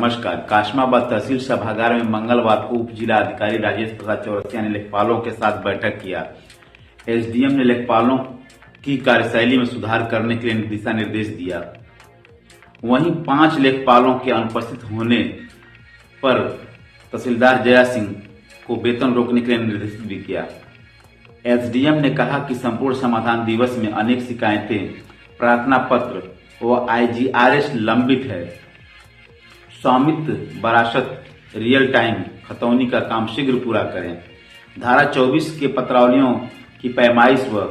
नमस्कार। काशमाबाद तहसील सभागार में मंगलवार को उप जिला अधिकारी राजेश प्रसाद चौरसिया ने लेखपालों के साथ बैठक किया। एसडीएम ने लेखपालों की कार्यशैली में सुधार करने के लिए दिशा निर्देश दिया। वहीं 5 लेखपालों के अनुपस्थित होने पर तहसीलदार जया सिंह को वेतन रोकने के लिए निर्देशित भी किया। एसडीएम ने कहा कि संपूर्ण समाधान दिवस में अनेक शिकायतें, प्रार्थना पत्र व आईजीआरएस लंबित है। स्वामित्व, वरासत, रियल टाइम खतौनी का काम शीघ्र पूरा करें। धारा 24 के पत्रावलियों की पैमाइश व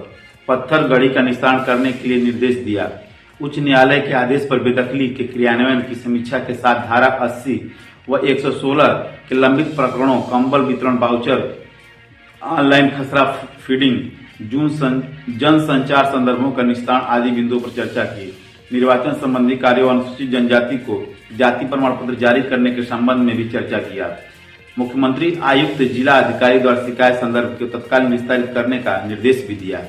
पत्थर गढ़ी का निस्तारण करने के लिए निर्देश दिया। उच्च न्यायालय के आदेश पर बेदखली के क्रियान्वयन की समीक्षा के साथ धारा 80 व 116 के लंबित प्रकरणों, कंबल वितरण, वाउचर, ऑनलाइन खसरा फीडिंग, जन संचार संदर्भों का निस्तारण आदि बिंदुओं पर चर्चा की। निर्वाचन संबंधी कार्यों और अनुसूचित जनजाति को जाति प्रमाण पत्र जारी करने के संबंध में भी चर्चा किया। मुख्यमंत्री आयुक्त जिला अधिकारी द्वारा शिकायत संदर्भ के तत्काल निस्तारित करने का निर्देश भी दिया।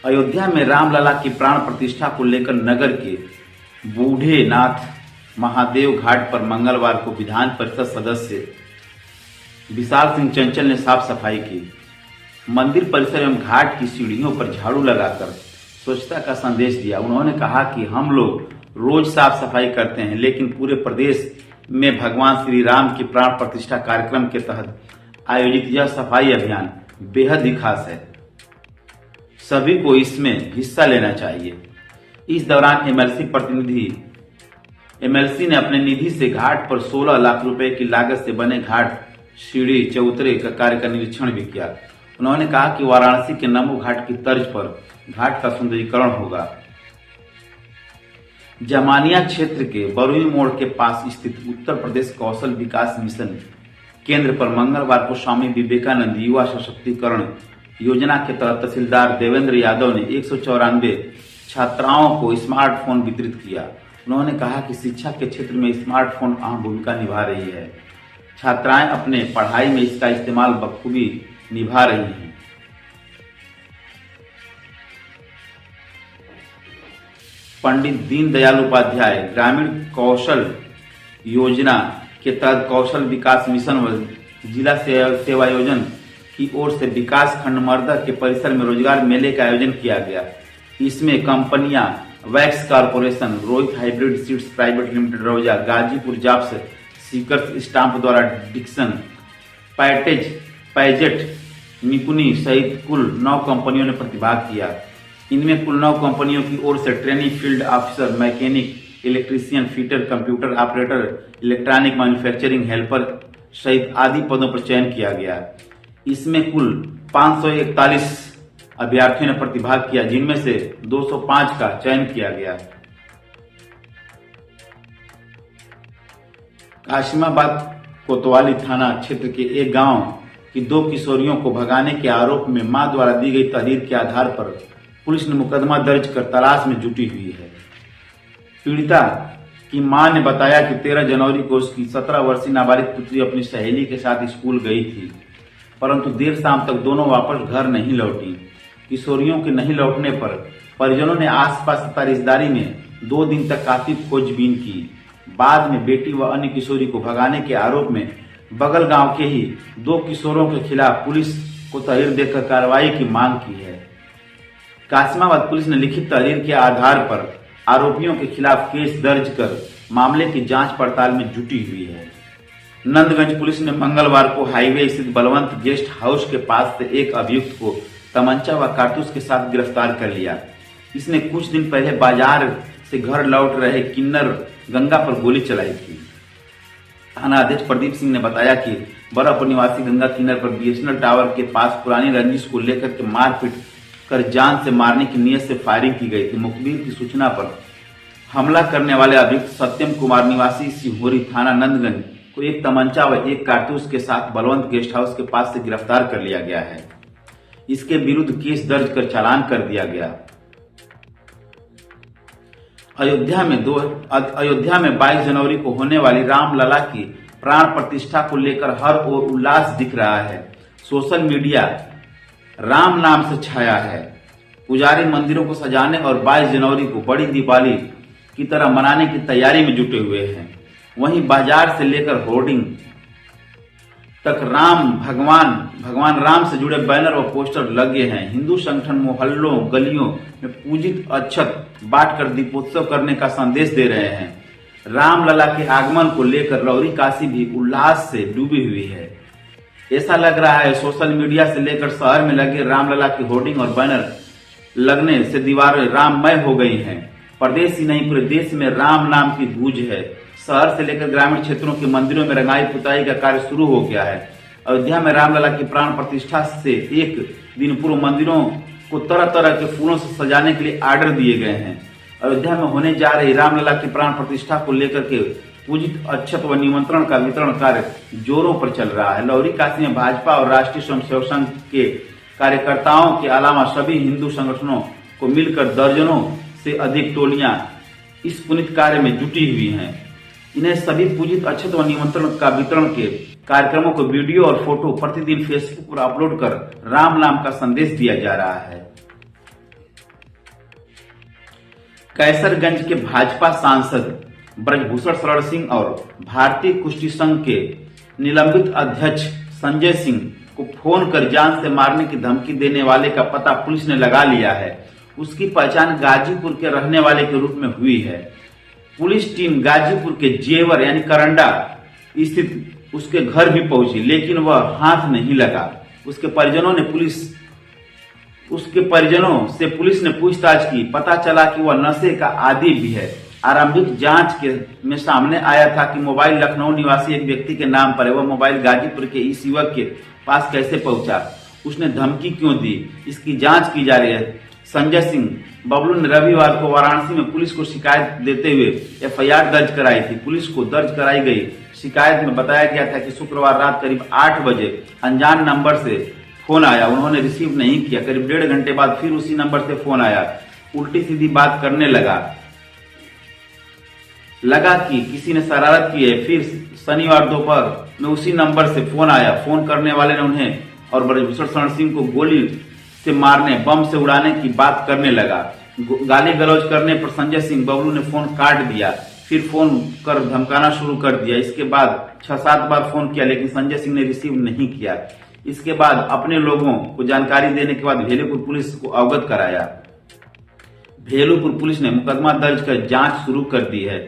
अयोध्या में रामलला की प्राण प्रतिष्ठा को लेकर नगर के बूढ़े नाथ महादेव घाट पर मंगलवार को विधान परिषद सदस्य विशाल सिंह चंचल ने साफ सफाई की। मंदिर परिसर एवं घाट की सीढ़ियों पर झाड़ू लगाकर स्वच्छता का संदेश दिया। उन्होंने कहा कि हम लोग रोज साफ सफाई करते हैं, लेकिन पूरे प्रदेश में भगवान श्री राम की प्राण प्रतिष्ठा कार्यक्रम के तहत आयोजित यह सफाई अभियान बेहद ही खास है। सभी को इसमें हिस्सा लेना चाहिए। इस दौरान एमएलसी ने अपने निधि से घाट पर 16 लाख रुपए की लागत से बने घाट, सीढ़ी, चौतरे का कार्य का निरीक्षण भी किया। उन्होंने कहा कि वाराणसी के नमो घाट की तर्ज पर घाट का सुंदरीकरण होगा। जमानिया क्षेत्र के बरुई मोड़ के पास स्थित उत्तर प्रदेश कौशल विकास मिशन केंद्र पर मंगलवार को स्वामी विवेकानंद युवा सशक्तिकरण योजना के तहत तहसीलदार देवेंद्र यादव ने 194 छात्राओं को स्मार्टफोन वितरित किया। उन्होंने कहा कि शिक्षा के क्षेत्र में स्मार्टफोन अहम भूमिका निभा रही है। छात्राएं अपने पढ़ाई में इसका इस्तेमाल बखूबी निभा रही हैं। पंडित दीनदयाल उपाध्याय ग्रामीण कौशल योजना के तहत कौशल विकास मिशन व जिला सेवा योजना की ओर से विकास खंड मर्दा के परिसर में रोजगार मेले का आयोजन किया गया। इसमें कंपनियां wax corporation, Rohit hybrid seeds private limited Rauza, Ghazipur जाप्स, सीकर्स स्टाम्प द्वारा डिक्सन, पैजेट, निपुणी सहित कुल 9 कंपनियों ने प्रतिभाग किया। इनमें कुल 9 कंपनियों की ओर से trainee, field officer, mechanic, electrician, fitter, computer operator, electronic manufacturing helper सहित आदि पदों पर चयन किया गया। इसमें कुल 541 अभ्यर्थियों ने प्रतिभाग किया, जिनमें से 205 का चयन किया गया। काशिमाबाद कोतवाली थाना क्षेत्र के एक गांव की 2 किशोरियों को भगाने के आरोप में मां द्वारा दी गई तहरीर के आधार पर पुलिस ने मुकदमा दर्ज कर तलाश में जुटी हुई है। पीड़िता की मां ने बताया कि 13 जनवरी को उसकी 17 वर्षीय नाबालिग पुत्री अपनी सहेली के साथ स्कूल गई थी, परंतु देर शाम तक दोनों वापस घर नहीं लौटी। किशोरियों के नहीं लौटने पर परिजनों ने आसपास तथा रिश्तेदारी में 2 दिन तक काफी खोजबीन की। बाद में बेटी व अन्य किशोरी को भगाने के आरोप में बगल गांव के ही 2 किशोरों के खिलाफ पुलिस को तहरीर देकर कार्रवाई की मांग की है। काशिमाबाद पुलिस ने लिखित तहरीर के आधार पर आरोपियों के खिलाफ केस दर्ज कर मामले की जांच पड़ताल में जुटी हुई है। नंदगंज पुलिस ने मंगलवार को हाईवे स्थित बलवंत गेस्ट हाउस के पास से एक अभियुक्त को तमंचा व कारतूस के साथ गिरफ्तार कर लिया। इसने कुछ दिन पहले बाजार से घर लौट रहे किन्नर गंगा पर गोली चलाई थी। थाना अध्यक्ष प्रदीप सिंह ने बताया कि बरापुर निवासी गंगा किन्नर पर बीएसएनएल टावर के पास पुरानी रंजिश को लेकर के मारपीट कर जान से मारने की नीयत से फायरिंग की गई थी। मुखबिर की सूचना पर हमला करने वाले अभियुक्त सत्यम कुमार निवासी सिहोरी थाना नंदगंज को एक तमंचा व एक कारतूस के साथ बलवंत गेस्ट हाउस के पास से गिरफ्तार कर लिया गया है। इसके विरुद्ध केस दर्ज कर चालान कर दिया गया। अयोध्या में 22 जनवरी को होने वाली रामलला की प्राण प्रतिष्ठा को लेकर हर ओर उल्लास दिख रहा है। सोशल मीडिया राम नाम से छाया है। पुजारी मंदिरों को सजाने और 22 जनवरी को बड़ी दिवाली की तरह मनाने की तैयारी में जुटे हुए हैं। वहीं बाजार से लेकर होर्डिंग तक भगवान राम से जुड़े बैनर और पोस्टर लगे हैं। हिंदू संगठन मोहल्लों गलियों में पूजित अक्षत बांटकर दीपोत्सव करने का संदेश दे रहे हैं। रामलला के आगमन को लेकर लौरी काशी भी उल्लास से डूबी हुई है। ऐसा लग रहा है सोशल मीडिया से लेकर शहर में लगे रामलला की होर्डिंग और बैनर लगने से दीवारें राममय हो गई हैं। प्रदेश ही नहीं पूरे देश में राम नाम की गूंज है। शहर से लेकर ग्रामीण क्षेत्रों के मंदिरों में रंगाई पुताई का कार्य शुरू हो गया है। अयोध्या में रामलला की प्राण प्रतिष्ठा से एक दिन पूर्व मंदिरों को तरह तरह के फूलों से सजाने के लिए आर्डर दिए गए हैं। अयोध्या में होने जा रही रामलला की प्राण प्रतिष्ठा को लेकर के पूजित अक्षत व निमंत्रण का वितरण कार्य जोरों पर चल रहा है। लौरी काशी में भाजपा और राष्ट्रीय स्वयंसेवक संघ के कार्यकर्ताओं के अलावा सभी हिंदू संगठनों को मिलकर दर्जनों से अधिक टोलियां इस पुनीत कार्य में जुटी हुई हैं। इन्हें सभी पूजित अक्षत व निमंत्रण का वितरण के कार्यक्रमों को वीडियो और फोटो प्रतिदिन फेसबुक पर अपलोड कर राम नाम का संदेश दिया जा रहा है। कैसरगंज के भाजपा सांसद ब्रजभूषण शरण सिंह और भारतीय कुश्ती संघ के निलंबित अध्यक्ष संजय सिंह को फोन कर जान से मारने की धमकी देने वाले का पता पुलिस ने लगा लिया है। उसकी पहचान गाजीपुर के रहने वाले के रूप में हुई है। पुलिस टीम गाजीपुर के जेवर यानी करंडा स्थित उसके घर भी पहुंची, लेकिन वह हाथ नहीं लगा। उसके परिजनों से पुलिस ने पूछताछ की। पता चला कि वह नशे का आदी भी है। आरंभिक जांच में सामने आया था कि मोबाइल लखनऊ निवासी एक व्यक्ति के नाम पर है। वह मोबाइल गाजीपुर के इस युवक के पास कैसे पहुंचा, उसने धमकी क्यों दी, इसकी जांच की जा रही है। संजय सिंह बबलू ने रविवार को वाराणसी में पुलिस को शिकायत देते हुए एफआईआर दर्ज कराई थी। पुलिस को दर्ज कराई गई शिकायत में बताया गया था कि शुक्रवार रात करीब 8 बजे अनजान नंबर से फोन आया। उन्होंने रिसीव नहीं किया। करीब 1.5 घंटे बाद फिर उसी नंबर से फोन आया। उल्टी सीधी बात करने लगा कि किसी ने शरारत की है। फिर शनिवार दोपहर में उसी नंबर से फोन आया। फोन करने वाले ने उन्हें और ब्रजभूषण शरण सिंह को गोली से मारने, बम से उड़ाने की बात करने लगा। गाली गलौज करने पर संजय सिंह बबलू ने फोन काट दिया। फिर फोन कर धमकाना शुरू कर दिया। इसके बाद 6-7 बार फोन किया, लेकिन संजय सिंह ने रिसीव नहीं किया। इसके बाद अपने लोगों को जानकारी देने के बाद भेलूपुर पुलिस को अवगत कराया। भेलूपुर पुलिस ने मुकदमा दर्ज कर जांच शुरू कर दी है।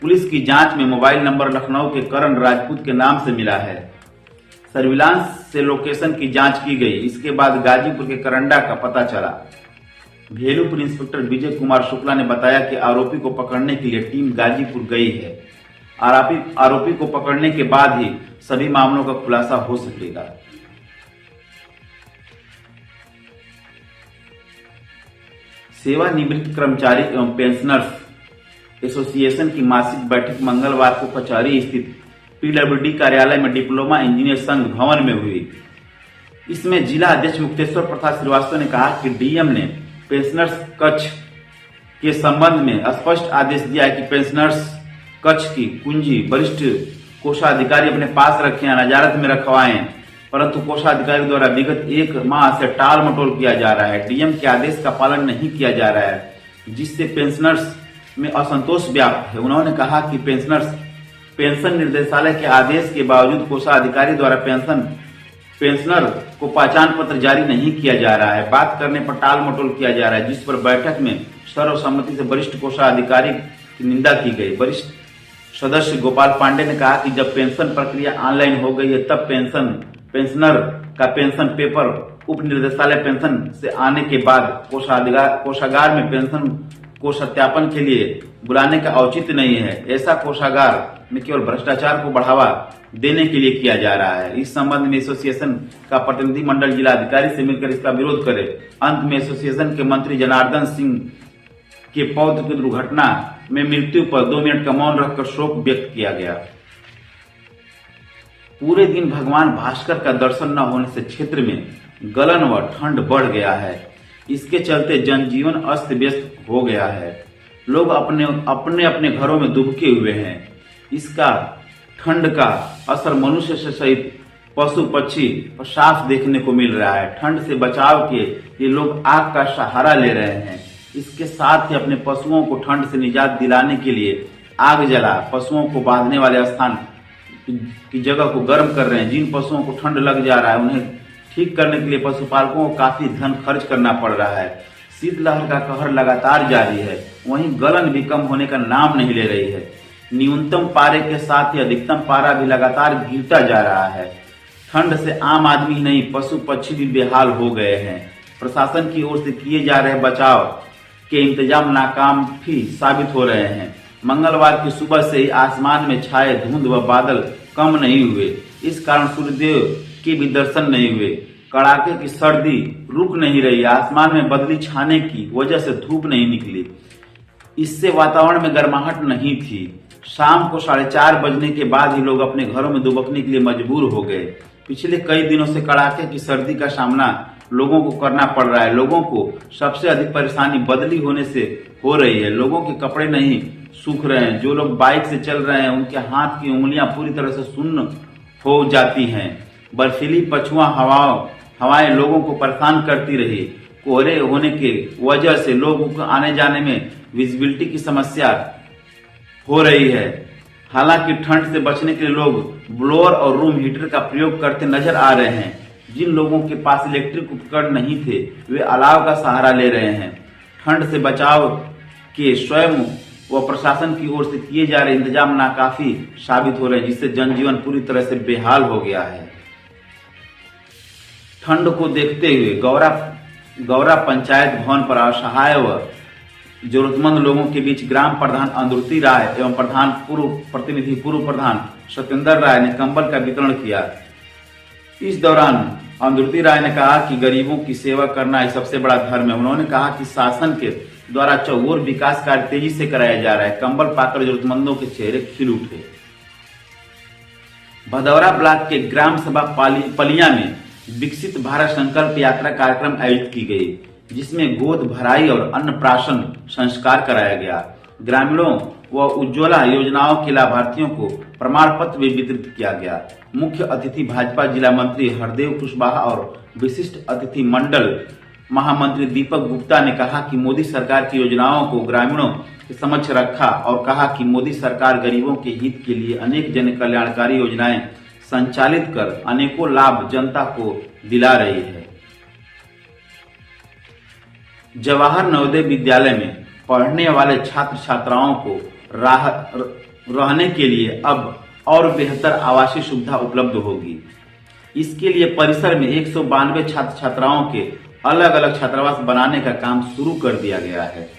पुलिस की जांच में मोबाइल नंबर लखनऊ के करण राजपूत के नाम से मिला है। सर्विलांस से लोकेशन की जांच की गई। इसके बाद गाजीपुर के करंडा का पता चला। भेलूपुर इंस्पेक्टर विजय कुमार शुक्ला ने बताया कि आरोपी को पकड़ने के लिए टीम गाजीपुर गई है। आरोपी को पकड़ने के बाद ही सभी मामलों का खुलासा हो सकेगा। सेवानिवृत्त कर्मचारी एवं पेंशनर्स एसोसिएशन की मासिक बैठक मंगलवार को कचहरी स्थित पीडब्ल्यूडी कार्यालय में डिप्लोमा इंजीनियर संघ भवन में हुई। इसमें जिला अध्यक्ष मुक्तेश्वर प्रसाद श्रीवास्तव ने कहा कि डीएम ने पेंशनर्स कक्ष के संबंध में स्पष्ट आदेश दिया है कि पेंशनर्स कक्ष की कुंजी वरिष्ठ कोषाधिकारी अपने पास रखें या नजारत में रखवाएं, परंतु कोषाधिकारी द्वारा विगत 1 माह से टाल मटोल किया जा रहा है। डीएम के आदेश का पालन नहीं किया जा रहा है, जिससे पेंशनर्स में असंतोष व्याप्त है। उन्होंने कहा कि पेंशन निर्देशालय के आदेश के बावजूद कोषाधिकारी द्वारा पेंशनर को पहचान पत्र जारी नहीं किया जा रहा है। बात करने पर टाल मटोल किया जा रहा है, जिस पर बैठक में सर्वसम्मति से वरिष्ठ कोषाधिकारी की निंदा की गई। वरिष्ठ सदस्य गोपाल पांडे ने कहा कि जब पेंशन प्रक्रिया ऑनलाइन हो गई है, तब पेंशनर का पेंशन पेपर उप निर्देशालय पेंशन से आने के बाद कोषागार में पेंशन को सत्यापन के लिए बुलाने का औचित्य नहीं है। ऐसा कोषागार में केवल भ्रष्टाचार को बढ़ावा देने के लिए किया जा रहा है। इस संबंध में एसोसिएशन का प्रतिनिधि मंडल जिला अधिकारी से मिलकर इसका विरोध करे। अंत में एसोसिएशन के मंत्री जनार्दन सिंह के पौत्र की दुर्घटना में मृत्यु पर 2 मिनट का मौन रखकर शोक व्यक्त किया गया। पूरे दिन भगवान भास्कर का दर्शन न होने से क्षेत्र में गलन व ठंड बढ़ गया है। इसके चलते जनजीवन अस्त व्यस्त हो गया है। लोग अपने घरों में दुबके हुए हैं। इसका ठंड का असर मनुष्य से सहित पशु पक्षी पर साफ देखने को मिल रहा है। ठंड से बचाव के लिए लोग आग का सहारा ले रहे हैं। इसके साथ ही अपने पशुओं को ठंड से निजात दिलाने के लिए आग जला पशुओं को बांधने वाले स्थान की जगह को गर्म कर रहे हैं। जिन पशुओं को ठंड लग जा रहा है उन्हें ठीक करने के लिए पशुपालकों को काफी धन खर्च करना पड़ रहा है। शीतलहर का कहर लगातार जारी है, वहीं गलन भी कम होने का नाम नहीं ले रही है। न्यूनतम पारे के साथ ही अधिकतम पारा भी लगातार गिरता जा रहा है। ठंड से आम आदमी ही नहीं, पशु पक्षी भी बेहाल हो गए हैं। प्रशासन की ओर से किए जा रहे बचाव के इंतजाम नाकाम भी साबित हो रहे हैं। मंगलवार की सुबह से ही आसमान में छाए धुंध व बादल कम नहीं हुए, इस कारण सूर्यदेव के भी दर्शन नहीं हुए। कड़ाके की सर्दी रुक नहीं रही, आसमान में बदली छाने की वजह से धूप नहीं निकली, इससे वातावरण में गर्माहट नहीं थी। शाम को 4:30 बजने के बाद ही लोग अपने घरों में दुबकने के लिए मजबूर हो गए। पिछले कई दिनों से कड़ाके की सर्दी का सामना लोगों को करना पड़ रहा है। लोगों को सबसे अधिक परेशानी बदली होने से हो रही है। लोगों के कपड़े नहीं सूख रहे हैं। जो लोग बाइक से चल रहे हैं उनके हाथ की उंगलियां पूरी तरह से सुन्न हो जाती हैं। बर्फीली पछुआ हवाएं लोगों को परेशान करती रही। कोहरे होने के वजह से लोगों को आने जाने में विजिबिलिटी की समस्या हो रही है। हालांकि ठंड से बचने के लिए लोग ब्लोअर और रूम हीटर का प्रयोग करते नजर आ रहे हैं। जिन लोगों के पास इलेक्ट्रिक उपकरण नहीं थे वे अलाव का सहारा ले रहे हैं। ठंड से बचाव के स्वयं व प्रशासन की ओर से किए जा रहे इंतजाम नाकाफी साबित हो रहे हैं, जिससे जनजीवन पूरी तरह से बेहाल हो गया है। ठंड को देखते हुए गौरा पंचायत भवन पर असहाय व जरूरतमंद लोगों के बीच ग्राम प्रधान अंदुर्ती राय एवं पूर्व प्रधान सत्येंद्र राय ने कंबल का वितरण किया। इस दौरान अंदुर्ती राय ने कहा कि गरीबों की सेवा करना ही सबसे बड़ा धर्म है। उन्होंने कहा कि शासन के द्वारा चौओर विकास कार्य तेजी से कराया जा रहा है। कंबल पाकर जरूरतमंदों के चेहरे खिल उठे। भदौरा ब्लॉक के ग्राम सभा पलिया में विकसित भारत संकल्प यात्रा कार्यक्रम आयोजित की गई, जिसमें गोद भराई और अन्नप्राशन संस्कार कराया गया। ग्रामीणों व उज्ज्वला योजनाओं के लाभार्थियों को प्रमाण पत्र भी वितरित किया गया। मुख्य अतिथि भाजपा जिला मंत्री हरदेव कुशवाहा और विशिष्ट अतिथि मंडल महामंत्री दीपक गुप्ता ने कहा कि मोदी सरकार की योजनाओं को ग्रामीणों के समक्ष रखा और कहा कि मोदी सरकार गरीबों के हित के लिए अनेक जन कल्याणकारी योजनाएं संचालित कर अनेकों लाभ जनता को दिला रही है। जवाहर नवोदय विद्यालय में पढ़ने वाले छात्र छात्राओं को रहने के लिए अब और बेहतर आवासीय सुविधा उपलब्ध होगी। इसके लिए परिसर में 192 छात्र छात्राओं के अलग अलग छात्रावास बनाने का काम शुरू कर दिया गया है।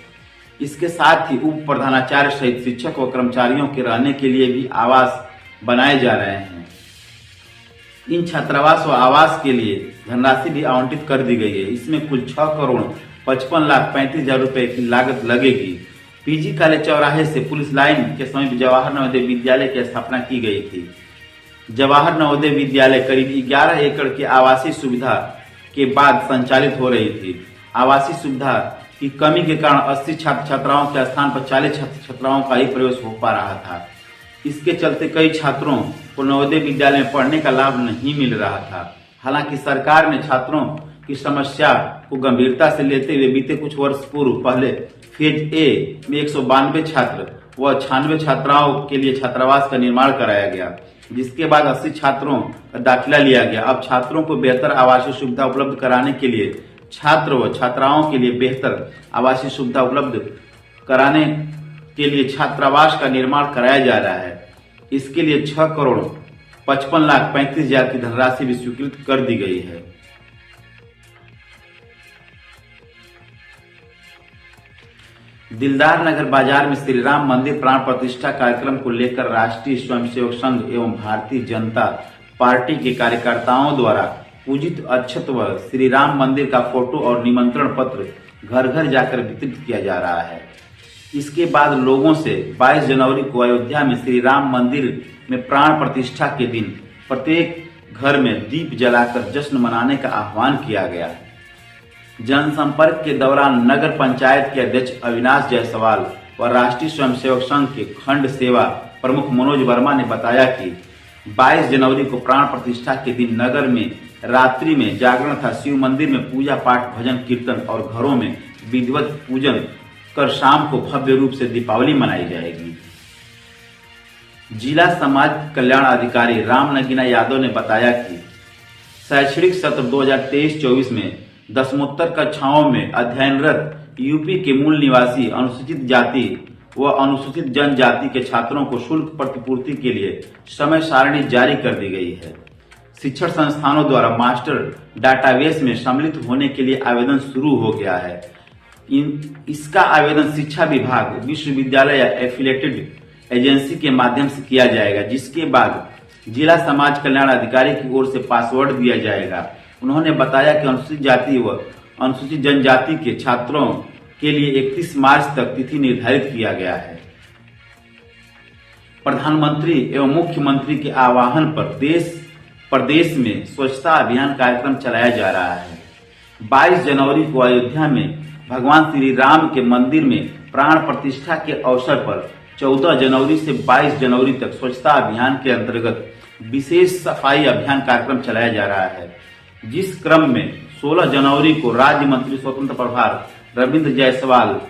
इसके साथ ही उप प्रधानाचार्य सहित शिक्षक व कर्मचारियों के रहने के लिए भी आवास बनाए जा रहे हैं। इन छात्रावास व आवास के लिए धनराशि भी आवंटित कर दी गई है। इसमें कुल 6,55,35,000 रुपए की लागत लगेगी। पीजी कॉलेज चौराहे से पुलिस लाइन के समीप जवाहर नवोदय विद्यालय की स्थापना की गई थी। जवाहर नवोदय विद्यालय करीब 11 एकड़ की आवासीय सुविधा के बाद संचालित हो रही थी। आवासीय सुविधा की कमी के कारण 80 छात्र छात्राओं के स्थान पर 40 छात्र छात्राओं का ही प्रवेश हो पा रहा था। इसके चलते कई छात्रों को नवोदय विद्यालय में पढ़ने का लाभ नहीं मिल रहा था। हालांकि सरकार ने छात्रों की समस्या को गंभीरता से लेते हुए बीते कुछ वर्ष पूर्व पहले फेज ए में 192 छात्र व 96 छात्राओं के लिए छात्रावास का निर्माण कराया गया, जिसके बाद 80 छात्रों का दाखिला लिया गया। अब छात्रों को बेहतर आवासीय सुविधा उपलब्ध कराने के लिए छात्र व छात्राओं के लिए बेहतर आवासीय सुविधा उपलब्ध कराने के लिए छात्रावास का निर्माण कराया जा रहा है। इसके लिए 6,55,35,000 की धनराशि भी स्वीकृत कर दी गई है। दिलदार नगर बाजार में श्री राम मंदिर प्राण प्रतिष्ठा कार्यक्रम को लेकर राष्ट्रीय स्वयंसेवक संघ एवं भारतीय जनता पार्टी के कार्यकर्ताओं द्वारा पूजित अक्षत व श्री राम मंदिर का फोटो और निमंत्रण पत्र घर घर जाकर वितरित किया जा रहा है। इसके बाद लोगों से 22 जनवरी को अयोध्या में श्री राम मंदिर में प्राण प्रतिष्ठा के दिन प्रत्येक घर में दीप जलाकर जश्न मनाने का आह्वान किया गया है। जनसंपर्क के दौरान नगर पंचायत के अध्यक्ष अविनाश जायसवाल व राष्ट्रीय स्वयंसेवक संघ के खंड सेवा प्रमुख मनोज वर्मा ने बताया कि 22 जनवरी को प्राण प्रतिष्ठा के दिन नगर में रात्रि में जागरण था। शिव मंदिर में पूजा पाठ भजन कीर्तन और घरों में विधिवत पूजन कर शाम को भव्य रूप से दीपावली मनाई जाएगी। जिला समाज कल्याण अधिकारी राम नगीना यादव ने बताया कि शैक्षणिक सत्र 2023-24 में दसमोत्तर कक्षाओं में अध्ययनरत यूपी के मूल निवासी अनुसूचित जाति व अनुसूचित जनजाति के छात्रों को शुल्क प्रतिपूर्ति के लिए समय सारणी जारी कर दी गई है। शिक्षण संस्थानों द्वारा मास्टर डाटाबेस में सम्मिलित होने के लिए आवेदन शुरू हो गया है। इसका आवेदन शिक्षा विभाग, विश्वविद्यालय या एफिलेटेड एजेंसी के माध्यम से किया जाएगा, जिसके बाद जिला समाज कल्याण अधिकारी की ओर से पासवर्ड दिया जाएगा। उन्होंने बताया कि अनुसूचित जाति व अनुसूचित जनजाति के छात्रों के लिए 31 मार्च तक तिथि निर्धारित किया गया है। प्रधानमंत्री एवं मुख्यमंत्री के आह्वान पर देश प्रदेश में स्वच्छता अभियान कार्यक्रम चलाया जा रहा है। 22 जनवरी को अयोध्या में भगवान श्री राम के मंदिर में प्राण प्रतिष्ठा के अवसर पर 14 जनवरी से 22 जनवरी तक स्वच्छता अभियान के अंतर्गत विशेष सफाई अभियान कार्यक्रम चलाया जा रहा है, जिस क्रम में 16 जनवरी को राज्य मंत्री स्वतंत्र प्रभार रविंद्र जायसवाल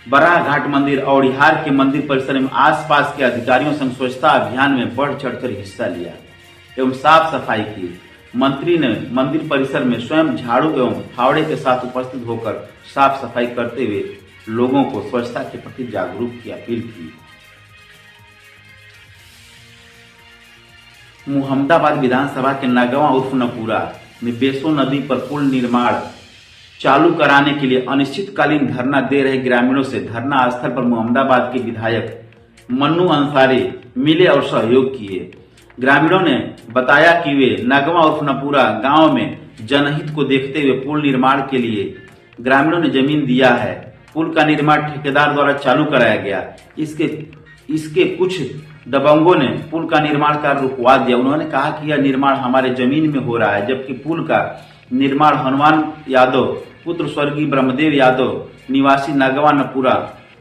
बराह घाट मंदिर और औड़िहार के मंदिर परिसर में आसपास के अधिकारियों संग स्वच्छता अभियान में बढ़ चढ़कर हिस्सा लिया एवं साफ सफाई की। मंत्री ने मंदिर परिसर में स्वयं झाड़ू एवं फावड़े के साथ उपस्थित होकर साफ सफाई करते हुए लोगों को स्वच्छता के प्रति जागरूक की अपील की। मुहम्मदाबाद विधानसभा के नगवा उर्फ नपुरा में बेसो नदी पर पुल निर्माण चालू कराने के लिए अनिश्चितकालीन धरना दे रहे ग्रामीणों से धरना स्थल पर मुहम्मदाबाद के विधायक मन्नू अंसारी मिले और सहयोग किए। ग्रामीणों ने बताया कि वे नगवा उर्फ नपुरा गांव में जनहित को देखते हुए पुल निर्माण के लिए ग्रामीणों ने जमीन दिया है। पुल का निर्माण ठेकेदार द्वारा चालू कराया गया। इसके कुछ दबंगों ने पुल का निर्माण कार्य रुकवा दिया। उन्होंने कहा कि यह निर्माण हमारे जमीन में हो रहा है, जबकि पुल का निर्माण हनुमान यादव पुत्र स्वर्गीय ब्रह्मदेव यादव निवासी नगवा नपुरा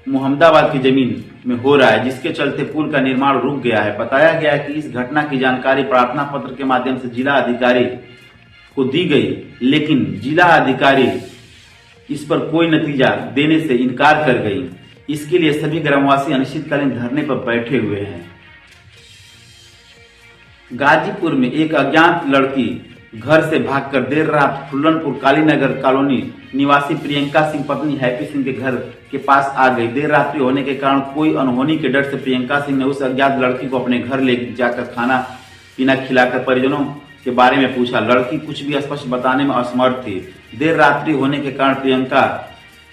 मुहम्मदाबाद की जमीन में हो रहा है, जिसके चलते पुल का निर्माण रुक गया है। बताया गया है कि इस घटना की जानकारी प्रार्थना पत्र के माध्यम से जिला अधिकारी को दी गई, लेकिन जिला अधिकारी इस पर कोई नतीजा देने से इनकार कर गई। इसके लिए सभी ग्रामवासी अनिश्चितकालीन धरने पर बैठे हुए हैं। गाजीपुर में एक अज्ञात लड़की घर से भागकर देर रात फुल्लनपुर कालीनगर कॉलोनी निवासी प्रियंका सिंह पत्नी हैप्पी सिंह के घर के पास आ गई। देर रात्रि होने के कारण कोई अनहोनी के डर से प्रियंका सिंह ने उस अज्ञात लड़की को अपने घर ले जाकर खाना पीना खिलाकर परिजनों के बारे में पूछा। लड़की कुछ भी स्पष्ट बताने में असमर्थ थी। देर रात्रि होने के कारण प्रियंका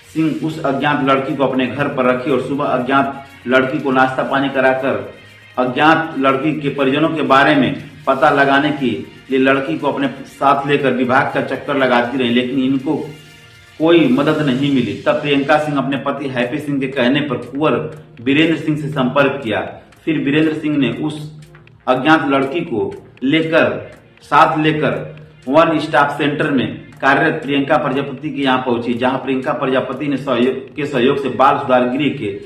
सिंह उस अज्ञात लड़की को अपने घर पर रखी और सुबह अज्ञात लड़की को नाश्ता पानी कराकर अज्ञात लड़की के परिजनों के बारे में पता लगाने के लिए लड़की को अपने साथ लेकर विभाग का चक्कर लगाती रही, लेकिन इनको कोई मदद नहीं मिली। तब प्रियंका सिंह अपने पति हैप्पी सिंह के कहने पर कुंवर वीरेंद्र सिंह से संपर्क किया। फिर वीरेंद्र सिंह ने उस अज्ञात लड़की को साथ लेकर वन स्टॉप सेंटर में कार्यरत प्रियंका प्रजापति के यहाँ पहुंची, जहां प्रियंका प्रजापति ने सहयोग से बाल सुधार गृह के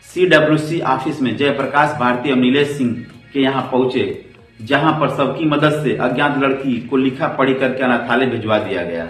CWC ऑफिस में जयप्रकाश भारती एवं नीलेश सिंह के यहाँ पहुंचे, जहां पर सबकी मदद से अज्ञात लड़की को लिखा पढ़ी करके अनाथालय भिजवा दिया गया।